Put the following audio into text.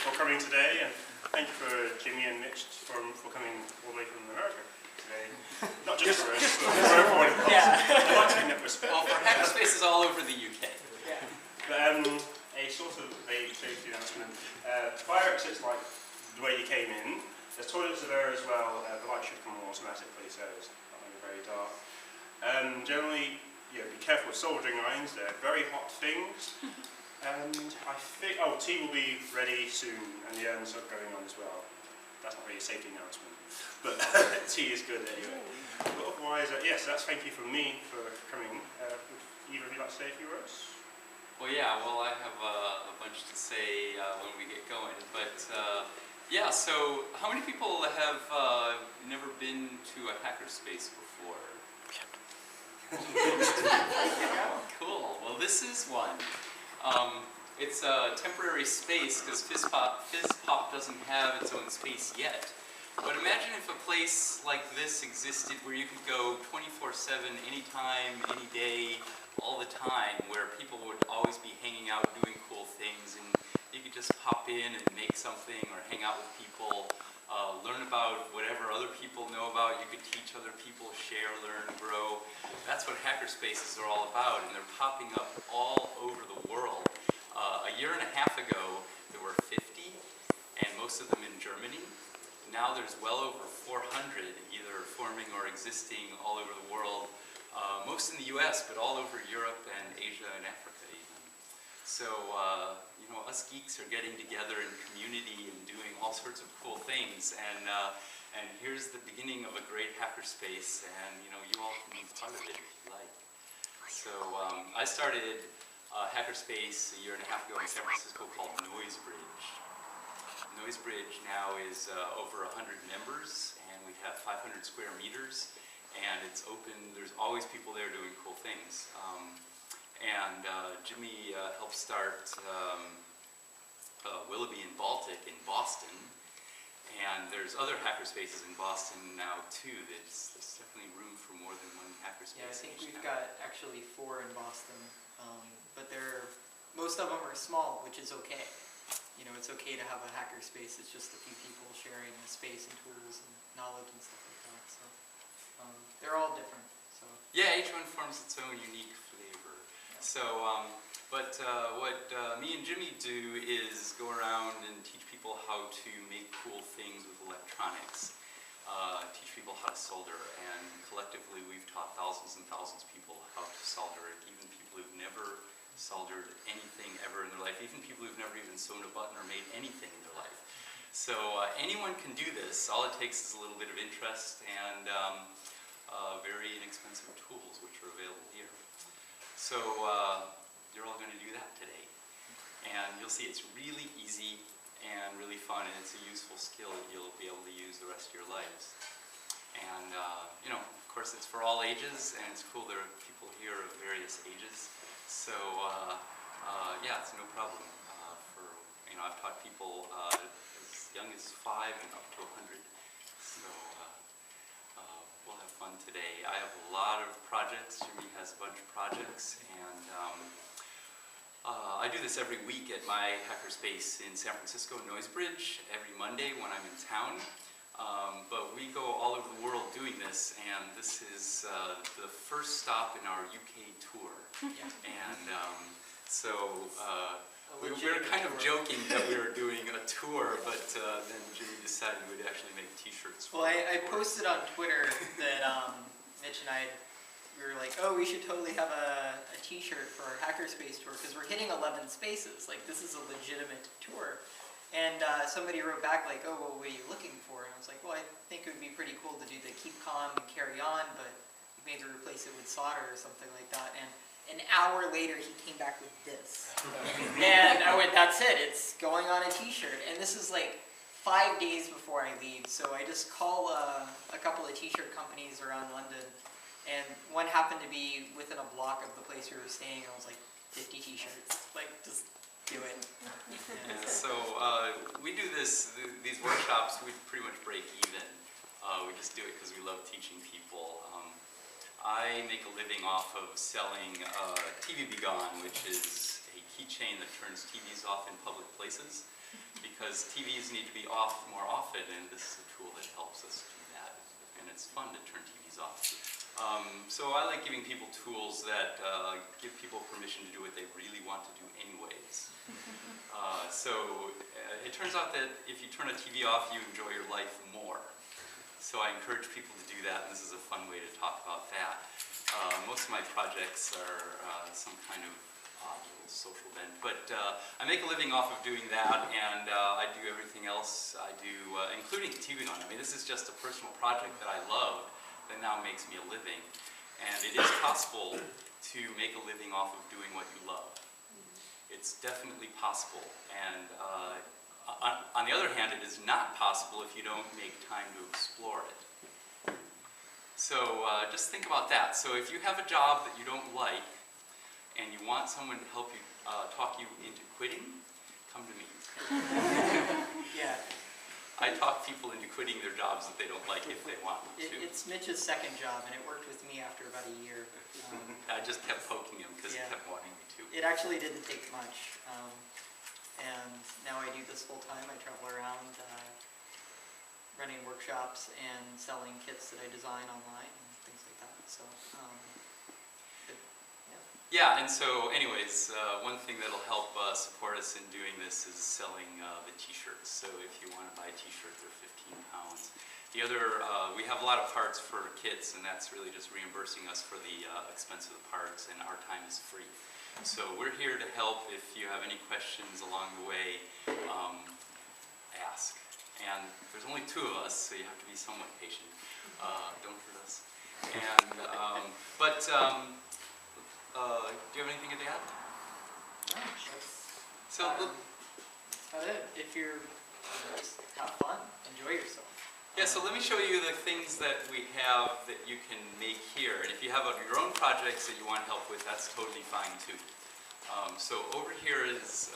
for coming today, and thank you for Jimmie and Mitch for coming all the way from America today. Not just for us, but for everyone else. I'd like to connect with respect. Well, for hackerspaces all over the UK. Yeah. But a sort of a safety announcement. Fire exits like the way you came in. There's toilets are there as well. The light should come on automatically, so it's not going to be very dark. Generally, be careful with soldering irons. They're very hot things. And I think, tea will be ready soon, and the urns are going on as well. That's not really a safety announcement, but tea is good anyway. But otherwise, yes, that's thank you from me for coming. Would either of you like to say a few words? Well, yeah, I have a bunch to say when we get going, but yeah, so how many people have never been to a hackerspace before? Cool, well this is one. It's a temporary space because FizzPop doesn't have its own space yet. But imagine if a place like this existed where you could go 24/7, anytime, any day, all the time, where people would always be hanging out doing cool things, and you could just pop in and make something or hang out with people, learn about whatever other people know about. You could teach other people, share, learn, grow. That's what hackerspaces are all about, and they're popping up all over the world. A year and a half ago, there were 50, and most of them in Germany. Now there's well over 400, either forming or existing all over the world. Most in the US, but all over Europe and Asia and Africa even. So, us geeks are getting together in community and doing all sorts of cool things. And here's the beginning of a great hackerspace, and you all can be part of it if you like. So I started a hackerspace a year and a half ago in San Francisco called Noisebridge. Noisebridge now is over 100 members, and we have 500 square meters, and it's open. There's always people there doing cool things. Jimmie helped start Willoughby and Baltic in Boston, and there's other hackerspaces in Boston now too. There's definitely room for more than one hackerspace. Yeah, I think we've got actually 4 in Boston, but most of them are small, which is okay. It's okay to have a hackerspace. It's just a few people sharing the space and tools and knowledge and stuff like that. So they're all different. So yeah, each one forms its own unique flavor. Yeah. So, what me and Jimmie do is go around and teach people how to make cool things with electronics. Teach people how to solder, and collectively we've taught thousands and thousands of people how to solder, even people who've never soldered anything ever in their life, even people who've never even sewn a button or made anything in their life. So anyone can do this. All it takes is a little bit of interest and very inexpensive tools, which are available here. So you're all going to do that today. And you'll see it's really easy and really fun, and it's a useful skill that you'll be able to use the rest of your lives. And, of course, it's for all ages, and it's cool there are people here of various ages. So, yeah, it's no problem. I've taught people as young as 5 and up to 100. So, we'll have fun today. I have a lot of projects. Jimmie has a bunch of projects, and I do this every week at my hackerspace in San Francisco, Noisebridge, every Monday when I'm in town. But we go all over the world doing this, and this is the first stop in our UK tour. Yeah. And we were kind of joking that we were doing a tour, but then Jimmie decided we would actually make t-shirts. Well, I posted on Twitter that Mitch and we were like, oh, we should totally have a t-shirt for our hackerspace tour, because we're hitting 11 spaces. Like, this is a legitimate tour. And somebody wrote back like, oh, well, what are you looking for? And I was like, well, I think it would be pretty cool to do the keep calm and carry on, but maybe replace it with solder or something like that. And an hour later, he came back with this. And I went, that's it. It's going on a t-shirt. And this is like 5 days before I leave. So I just call a couple of t-shirt companies around London. And one happened to be within a block of the place we were staying. And I was like, 50 t-shirts. Like, just do it. Yeah, so we do these workshops, we pretty much break even. We just do it because we love teaching people. I make a living off of selling TV Be Gone, which is a keychain that turns TVs off in public places. because TVs need to be off more often, and this is a tool that helps us do that. And it's fun to turn TVs off. So I like giving people tools that give people permission to do what they really want to do anyways. It turns out that if you turn a TV off, you enjoy your life more. So I encourage people to do that, and this is a fun way to talk about that. Most of my projects are some kind of odd little social bent, but I make a living off of doing that, and I do everything else I do, including TV on. I mean, this is just a personal project that I love that now makes me a living, and it is possible to make a living off of doing what you love. It's definitely possible, and on the other hand, it is not possible if you don't make time to explore it. So just think about that. So if you have a job that you don't like, and you want someone to help you, talk you into quitting, come to me. Yeah. I talk people into quitting their jobs that they don't like if they want me to. It's Mitch's second job, and it worked with me after about a year. I just kept poking him because he kept wanting me to. It actually didn't take much, and now I do this full time. I travel around running workshops and selling kits that I design online and things like that. So, yeah, and so anyways, one thing that'll help support us in doing this is selling the t-shirts. So if you want to buy a t-shirt, they're 15 pounds. The other, we have a lot of parts for kits, and that's really just reimbursing us for the expense of the parts, and our time is free. So we're here to help. If you have any questions along the way, ask. And there's only 2 of us, so you have to be somewhat patient. Don't hurt us. And, do you have anything to add? No, So, that's about it. If you're, just have fun, enjoy yourself. yeah, so let me show you the things that we have that you can make here. And if you have your own projects that you want help with, that's totally fine too. So over here is